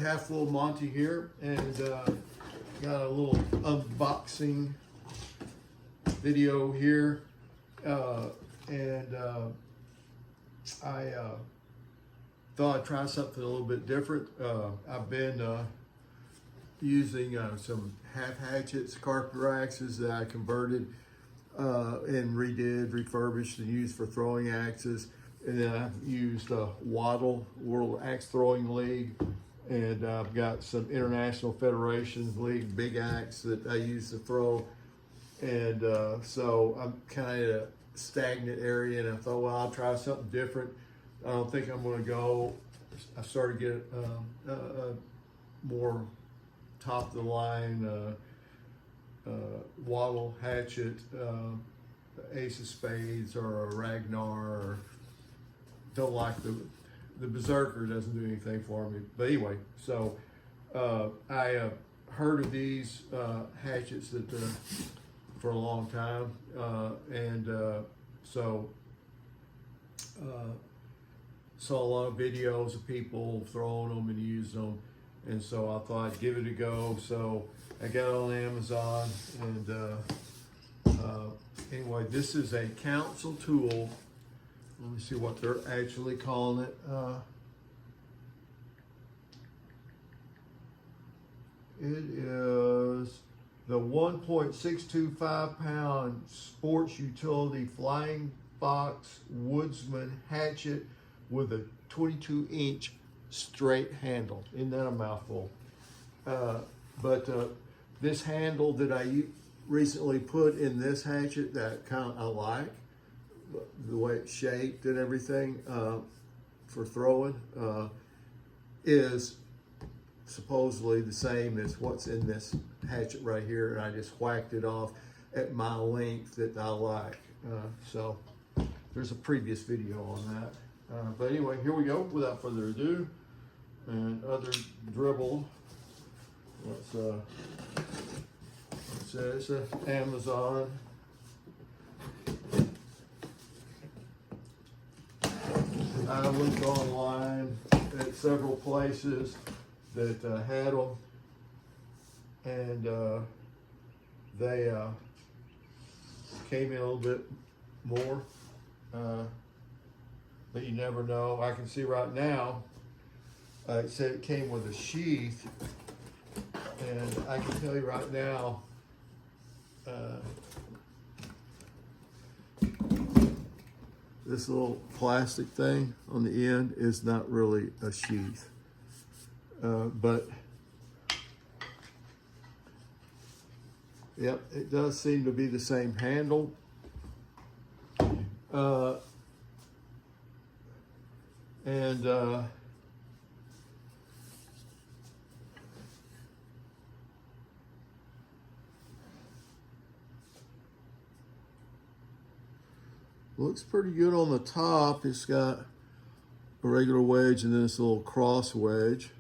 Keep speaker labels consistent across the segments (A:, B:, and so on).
A: half full Monty here, and got a little unboxing video here, I thought I'd try something a little bit different. I've been using some half hatchets, carpenter axes that I converted and redid, refurbished, and used for throwing axes. And then I've used Waddle, World Axe Throwing League, and I've got some International Federations League big axe that I use to throw. And so I'm kind of in a stagnant area, and I thought, well, I'll try something different. I don't think I'm going to go. I started getting more top of the line Waddle hatchet, Ace of Spades, or a Ragnar. Or don't like the Berserker, doesn't do anything for me. But anyway, so I heard of these hatchets that for a long time, so saw a lot of videos of people throwing them and using them, and so I thought I'd give it a go. So I got it on Amazon, and anyway, this is a council tool. Let me see what they're actually calling it. It is the 1.625 pound sports utility flying fox woodsman hatchet with a 22-inch straight handle. Isn't that a mouthful? But this handle that I recently put in this hatchet, that kind of I like the way it's shaped and everything for throwing, is supposedly the same as what's in this hatchet right here, and I just whacked it off at my length that I like. So there's a previous video on that. But anyway, here we go, without further ado. And other dribble. It's Amazon. I looked online at several places that had them, and they came in a little bit more, but you never know. I can see right now it said it came with a sheath, and I can tell you right now this little plastic thing on the end is not really a sheath, but yep, it does seem to be the same handle. Looks pretty good on the top. It's got a regular wedge and then this little cross wedge.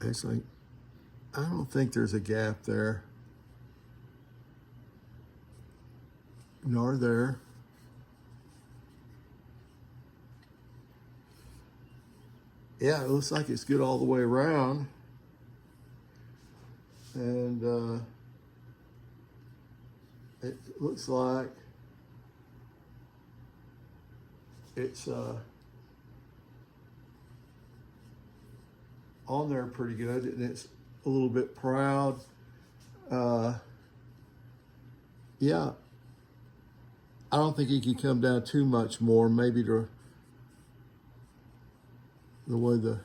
A: It's like, I don't think there's a gap there, nor there. Yeah, it looks like it's good all the way around. And it looks like it's on there pretty good, and it's a little bit proud. Yeah, I don't think it can come down too much more. Maybe the way the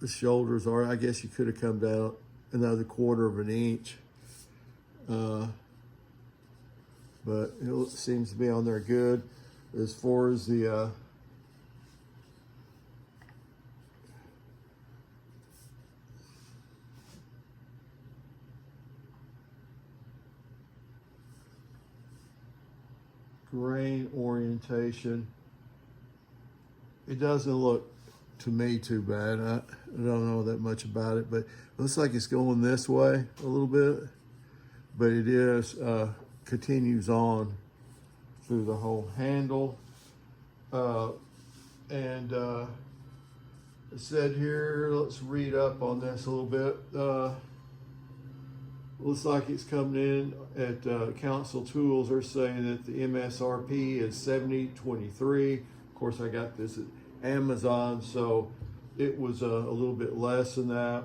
A: shoulders are, I guess you could have come down another 1/4 of an inch. But it seems to be on there good. As far as the grain orientation, it doesn't look to me too bad. I don't know that much about it, but it looks like it's going this way a little bit. but it is continues on through the whole handle. And it said here, let's read up on this a little bit. Looks like it's coming in at Council Tools. They're saying that the MSRP is $70.23. Of course, I got this at Amazon, so it was a little bit less than that.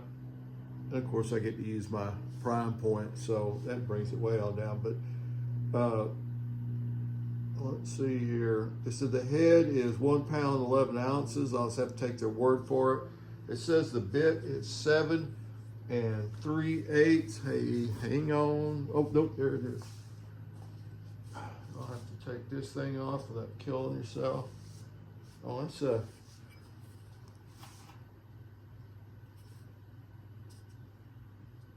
A: And of course, I get to use my prime point, so that brings it way all down. But let's see here. It said the head is 1 pound 11 ounces. I'll just have to take their word for it. It says the bit is 7 3/8. Hey, hang on. Oh, nope, there it is. I'll have to take this thing off without killing yourself. Oh, that's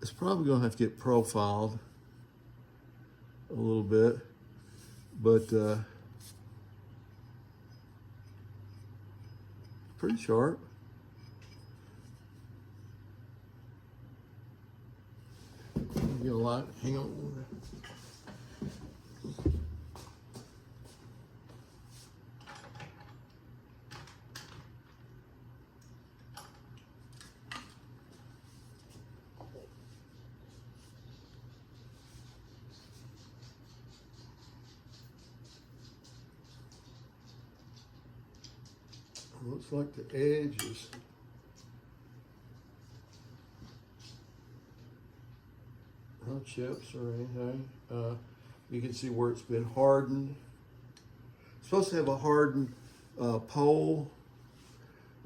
A: it's probably gonna have to get profiled a little bit, but pretty sharp. Get a lot. Hang on. Looks like the edge is no chips or anything. You can see where it's been hardened. It's supposed to have a hardened pole.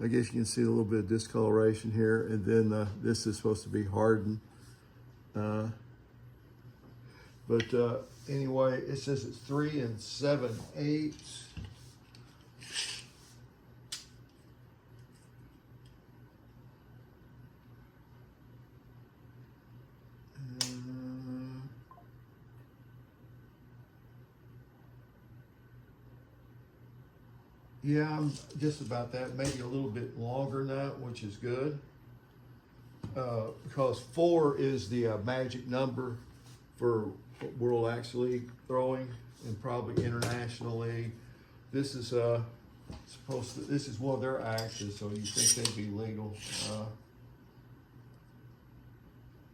A: I guess you can see a little bit of discoloration here, and then this is supposed to be hardened. But anyway, it says it's 3 7/8. Yeah, I'm just about that, maybe a little bit longer than that, which is good. Because 4 is the magic number for World Axe League throwing, and probably internationally. This is supposed to. This is one of their axes, so you think they'd be legal.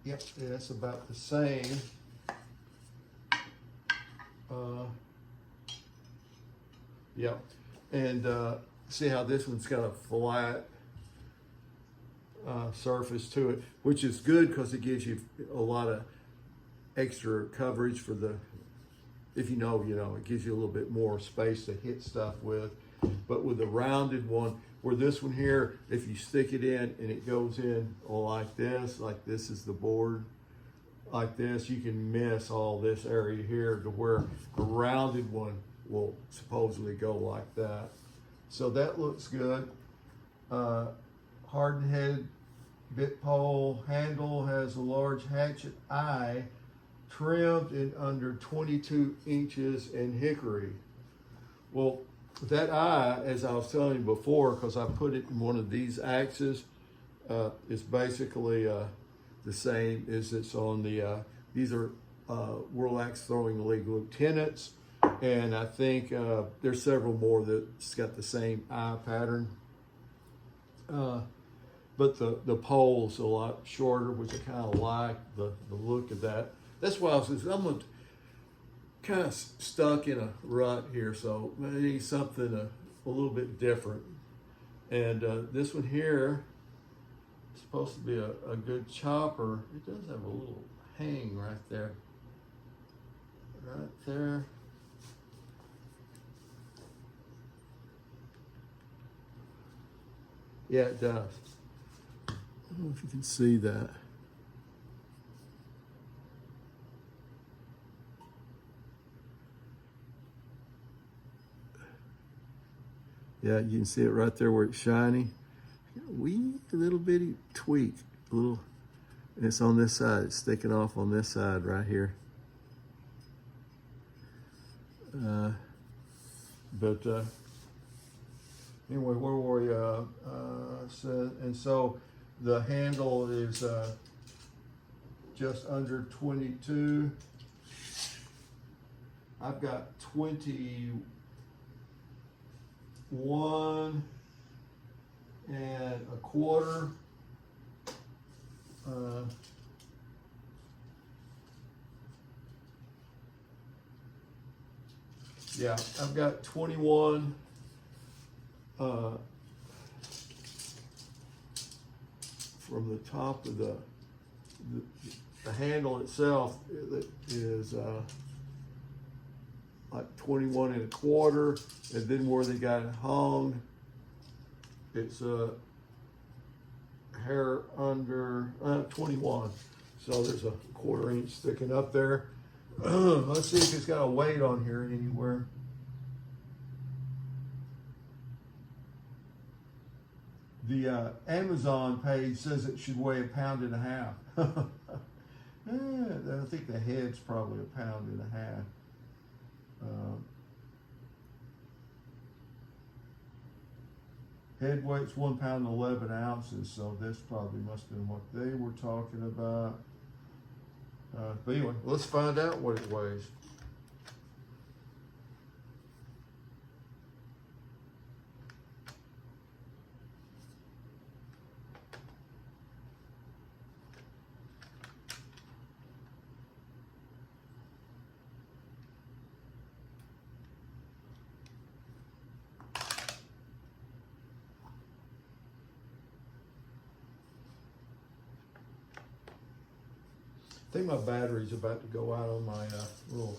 A: Yep, yeah, that's about the same. Yep. And see how this one's got a flat surface to it, which is good because it gives you a lot of extra coverage for the, if you know, it gives you a little bit more space to hit stuff with. But with the rounded one, where this one here, if you stick it in and it goes in like this is the board, like this, you can miss all this area here, to where a rounded one will supposedly go like that. So that looks good. Hardened head bit pole handle has a large hatchet eye trimmed in under 22 inches in hickory. Well, that eye, as I was telling you before, because I put it in one of these axes, is basically the same as it's on the, these are World Axe Throwing League lieutenants. And I think there's several more that's got the same eye pattern. But the pole's a lot shorter, which I kind of like the look of that. That's why I'm kind of stuck in a rut here, so maybe something a little bit different. And this one here is supposed to be a good chopper. It does have a little hang right there. Right there. Yeah, it does. I don't know if you can see that. Yeah, you can see it right there where it's shiny. Wee little bitty tweak, and it's on this side. It's sticking off on this side right here. Anyway, where were we? And so the handle is just under 22. I've got 21 and a quarter. Yeah, I've got 21 from the top of the handle itself is like 21 and a quarter, and then where they got it hung, it's a hair under 21. So there's a 1/4 inch sticking up there. Let's see if it's got a weight on here anywhere. The Amazon page says it should weigh 1.5 pounds. I think the head's probably 1.5 pounds. Head weight's 1 pound and 11 ounces, so this probably must have been what they were talking about. But anyway, let's find out what it weighs. I think my battery's about to go out on my little.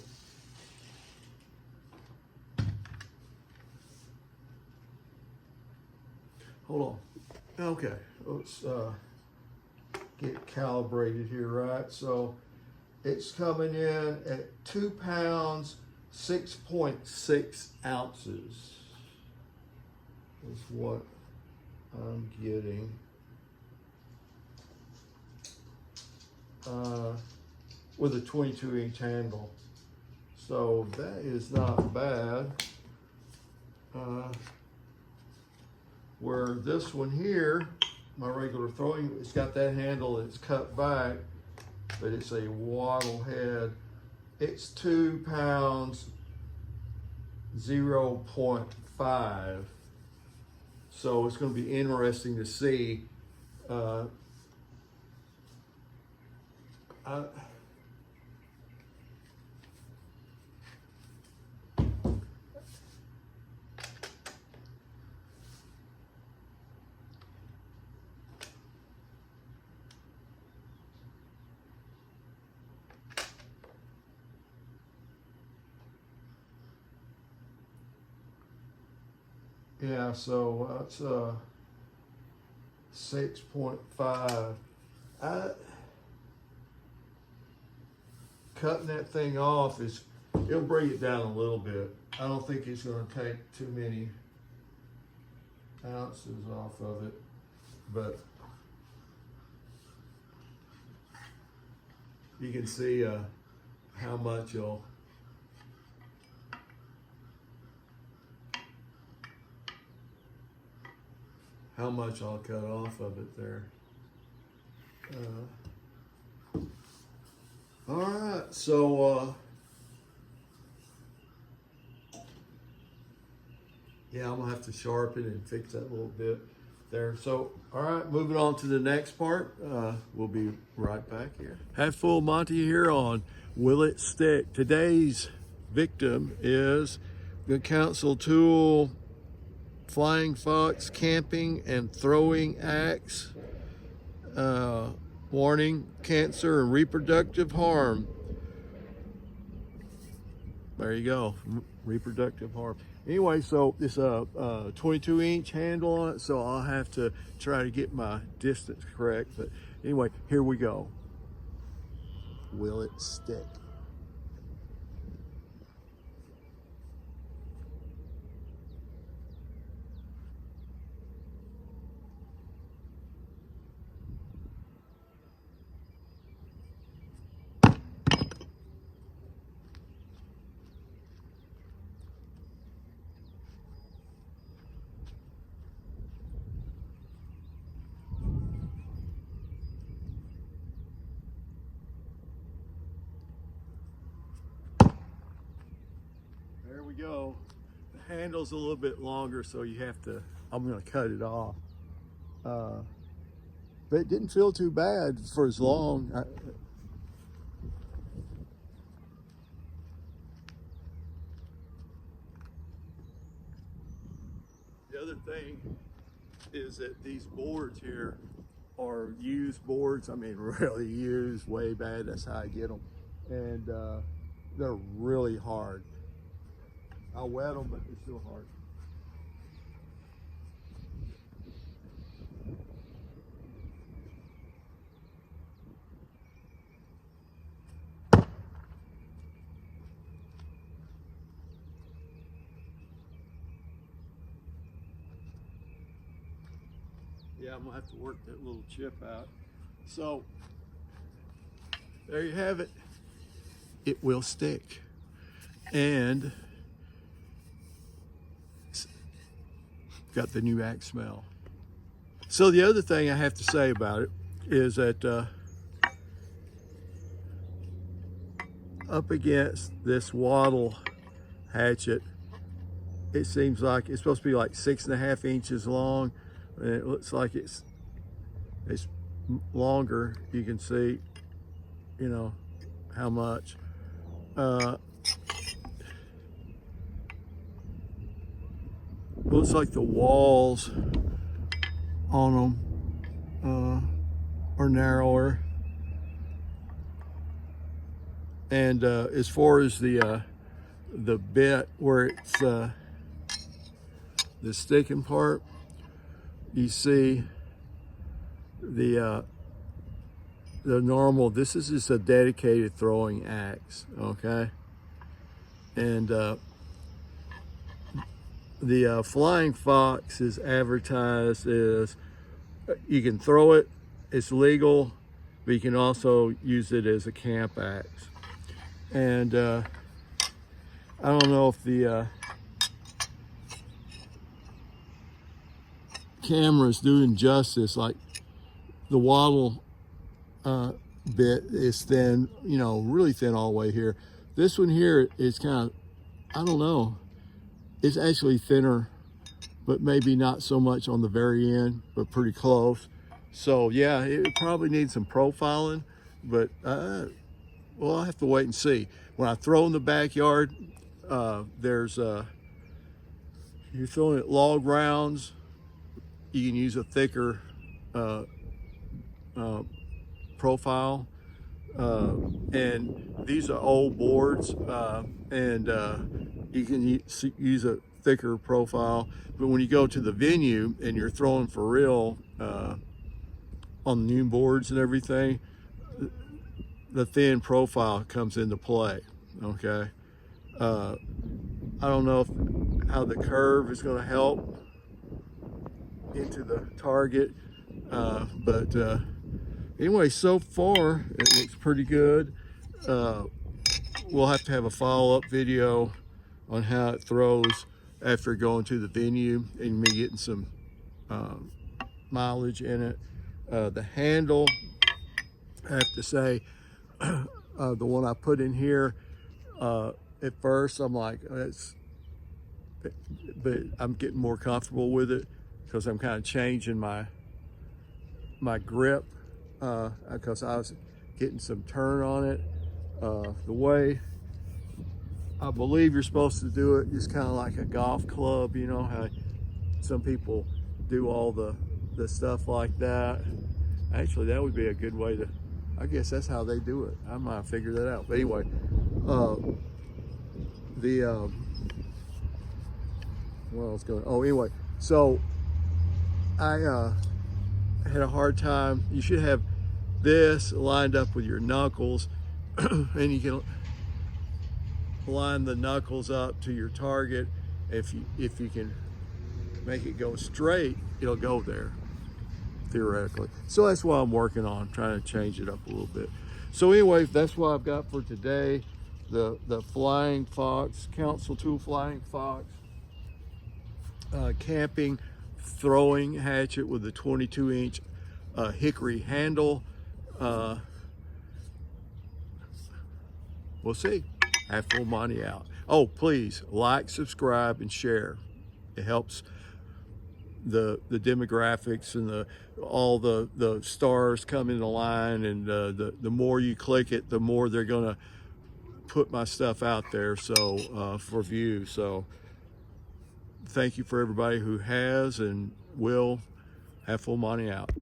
A: Hold on. Okay, let's get calibrated here, right? So it's coming in at 2 pounds, 6.6 ounces is what I'm getting. With a 22-inch handle. So that is not bad. Where this one here, my regular throwing, it's got that handle, it's cut back, but it's a wattle head. It's 2 pounds, 0.5. So it's going to be interesting to see. Yeah, so that's 6.5. Cutting that thing off it'll bring it down a little bit. I don't think it's going to take too many ounces off of it, but you can see how much I'll cut off of it there. All right, so yeah, I'm gonna have to sharpen and fix that a little bit there. So, all right, moving on to the next part. We'll be right back here. Half Full Monty here on Will It Stick? Today's victim is the Council Tool Flying Fox Camping and Throwing Axe. Warning, cancer and reproductive harm. There you go, reproductive harm. Anyway, so it's a 22-inch handle on it, so I'll have to try to get my distance correct. But anyway, here we go. Will it stick? we go. The handle's a little bit longer, so you have to, I'm gonna cut it off. But it didn't feel too bad for as long. The other thing is that these boards here are used boards. I mean, really used, way bad. That's how I get them. And they're really hard. I'll wet them, but they're still hard. Yeah, I'm gonna have to work that little chip out. So there you have it. It will stick. And it's got the new axe smell. So the other thing I have to say about it is that up against this wattle hatchet, it seems like it's supposed to be like 6.5 inches long, and it looks like it's longer. You can see, you know, how much. Looks like the walls on them are narrower. And as far as the bit where it's the sticking part, you see the normal. This is just a dedicated throwing axe, okay? And the Flying Fox is advertised as you can throw it, it's legal, but you can also use it as a camp axe. And I don't know if the camera's doing justice. Like the wattle bit is thin, you know, really thin all the way here. This one here is kind of, I don't know, it's actually thinner, but maybe not so much on the very end, but pretty close. So yeah, it probably needs some profiling, but well, I'll have to wait and see. When I throw in the backyard, there's you're throwing at log rounds, you can use a thicker profile. And these are old boards, and you can use a thicker profile. But when you go to the venue and you're throwing for real on new boards and everything, the thin profile comes into play, okay? I don't know how the curve is going to help into the target, but anyway, so far it looks pretty good. We'll have to have a follow-up video on how it throws after going to the venue and me getting some mileage in it. The handle, I have to say, the one I put in here, at first I'm like, but I'm getting more comfortable with it because I'm kind of changing my grip, because I was getting some turn on it. The way I believe you're supposed to do it is kind of like a golf club, you know how some people do all the stuff like that. Actually, that would be a good way to, I guess that's how they do it. I might figure that out. But anyway, what else going on? Oh, anyway, so I had a hard time. You should have this lined up with your knuckles, and you can line the knuckles up to your target. If you can make it go straight, it'll go there, theoretically. So that's what I'm working on, trying to change it up a little bit. So anyway, that's what I've got for today. The Flying Fox, Council Tool Flying Fox camping throwing hatchet with a 22-inch hickory handle. We'll see. Have full money out. Oh, please like, subscribe, and share. It helps the demographics and all the stars come into line, and the more you click it, the more they're gonna put my stuff out there, so for view. So thank you for everybody who has and will. Have full money out.